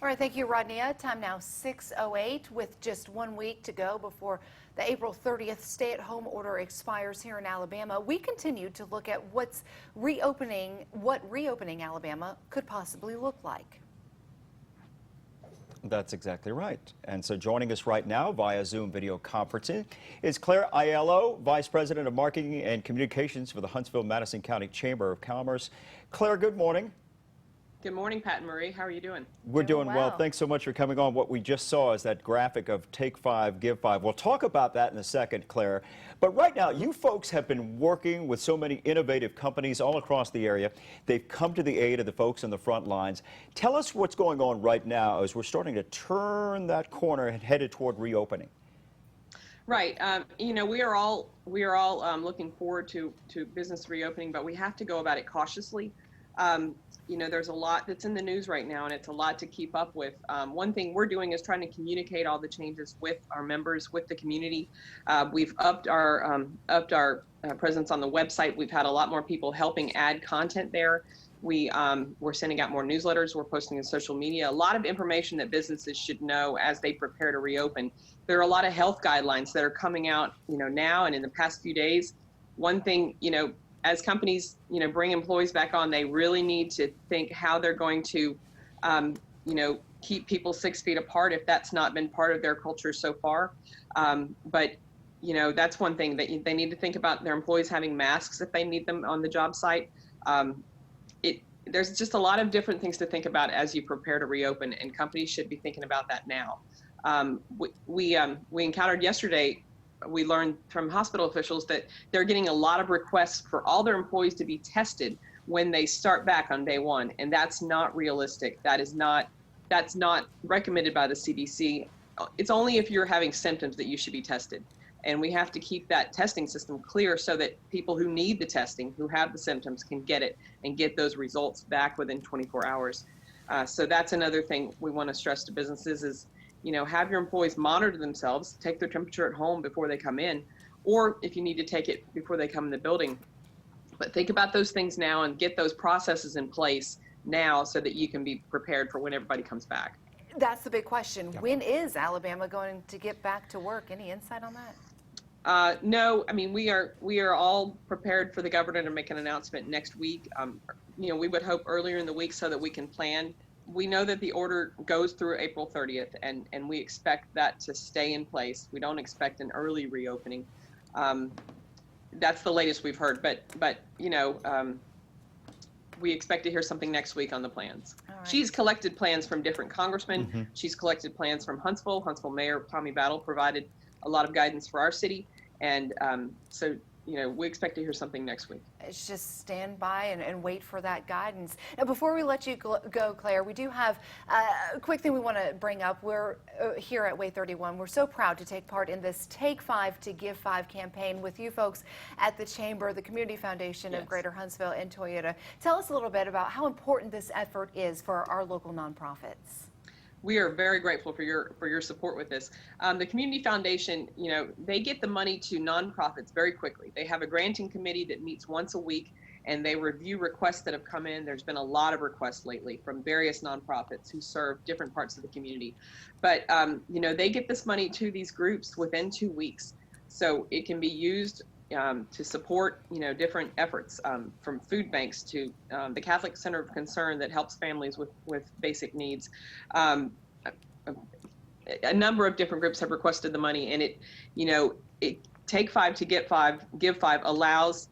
right, thank you, Rodneyah. Time now 6:08 with just 1 week to go before the April 30th stay-at-home order expires here in Alabama. We continue to look at what reopening Alabama could possibly look like. That's exactly right. And so joining us right now via Zoom video conferencing is Claire Aiello, Vice President of Marketing and Communications for the Huntsville-Madison County Chamber of Commerce. Claire, good morning. Good morning, Pat and Marie. How are you doing? We're doing well. Thanks so much for coming on. What we just saw is that graphic of Take 5, Give 5. We'll talk about that in a second, Claire. But right now, you folks have been working with so many innovative companies all across the area. They've come to the aid of the folks on the front lines. Tell us what's going on right now as we're starting to turn that corner and headed toward reopening. Right. You know, we are all looking forward to business reopening, but we have to go about it cautiously. You know, there's a lot that's in the news right now, and it's a lot to keep up with. One thing we're doing is trying to communicate all the changes with our members, with the community. We've upped our presence on the website. We've had a lot more people helping add content there. We're sending out more newsletters. We're posting on social media. A lot of information that businesses should know as they prepare to reopen. There are a lot of health guidelines that are coming out, you know, now and in the past few days. One thing, you know, as companies, you know, bring employees back on, they really need to think how they're going to, you know, keep people 6 feet apart if that's not been part of their culture so far. But, you know, that's one thing that they need to think about, their employees having masks if they need them on the job site. There's just a lot of different things to think about as you prepare to reopen, and companies should be thinking about that now. We encountered yesterday, we learned from hospital officials that they're getting a lot of requests for all their employees to be tested when they start back on day one, and that's not realistic. That's not recommended by the CDC. It's only if you're having symptoms that you should be tested, and we have to keep that testing system clear so that people who need the testing, who have the symptoms, can get it and get those results back within 24 hours. So that's another thing we want to stress to businesses is, you know, have your employees monitor themselves, take their temperature at home before they come in, or if you need to take it before they come in the building. But think about those things now and get those processes in place now so that you can be prepared for when everybody comes back. That's the big question. When is Alabama going to get back to work? Any insight on that? No, I mean, we are all prepared for the governor to make an announcement next week. You know, we would hope earlier in the week so that we can plan. We know that the order goes through April 30th, and we expect that to stay in place. We don't expect an early reopening. That's the latest we've heard, but you know, we expect to hear something next week on the plans. Right. She's collected plans from different congressmen. Mm-hmm. She's collected plans from Huntsville. Huntsville Mayor Tommy Battle provided a lot of guidance for our city, and so, you know, we expect to hear something next week. It's just stand by and wait for that guidance. Now, before we let you go, Claire, we do have a quick thing we want to bring up. We're here at Way 31. We're so proud to take part in this Take 5 to Give 5 campaign with you folks at the Chamber, the Community Foundation of Greater Huntsville, and Toyota. Tell us a little bit about how important this effort is for our local nonprofits. We are very grateful for your support with this. The Community Foundation, you know, they get the money to nonprofits very quickly. They have a granting committee that meets once a week, and they review requests that have come in. There's been a lot of requests lately from various nonprofits who serve different parts of the community. But, you know, they get this money to these groups within 2 weeks. So it can be used to support, you know, different efforts, from food banks to the Catholic Center of Concern that helps families with basic needs. A number of different groups have requested the money, and Take 5 to Give 5 allows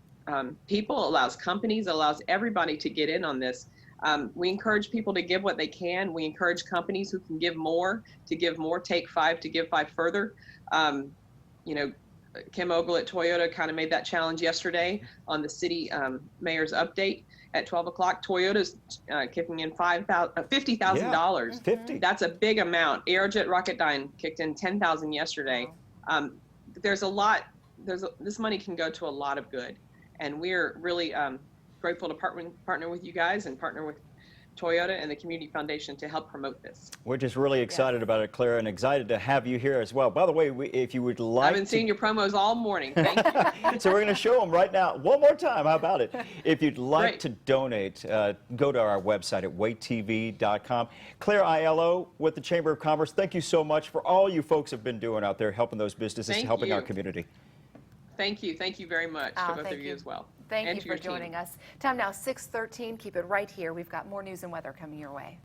people, allows companies, allows everybody to get in on this. We encourage people to give what they can. We encourage companies who can give more to give more. Take 5 to Give 5 further. You know, Kim Ogle at Toyota kind of made that challenge yesterday on the city mayor's update at 12 o'clock. Toyota's kicking in $50,000. 50. That's a big amount. Aerojet Rocketdyne kicked in $10,000 yesterday. There's a lot. This money can go to a lot of good, and we're really grateful to partner with you guys and partner with Toyota and the Community Foundation to help promote this. We're just really excited about it, Claire, and excited to have you here as well. By the way, if you would like I've been seeing your promos all morning. Thank you. So we're going to show them right now one more time. How about it? If you'd like Great. to donate, go to our website at waittv.com. Claire Aiello with the Chamber of Commerce, thank you so much for all you folks have been doing out there, helping those businesses, Thank helping our you. community. Thank you. Thank you very much to both of you as well. Thank and you to for your team. joining us. Time now 6:13. Keep it right here. We've got more news and weather coming your way.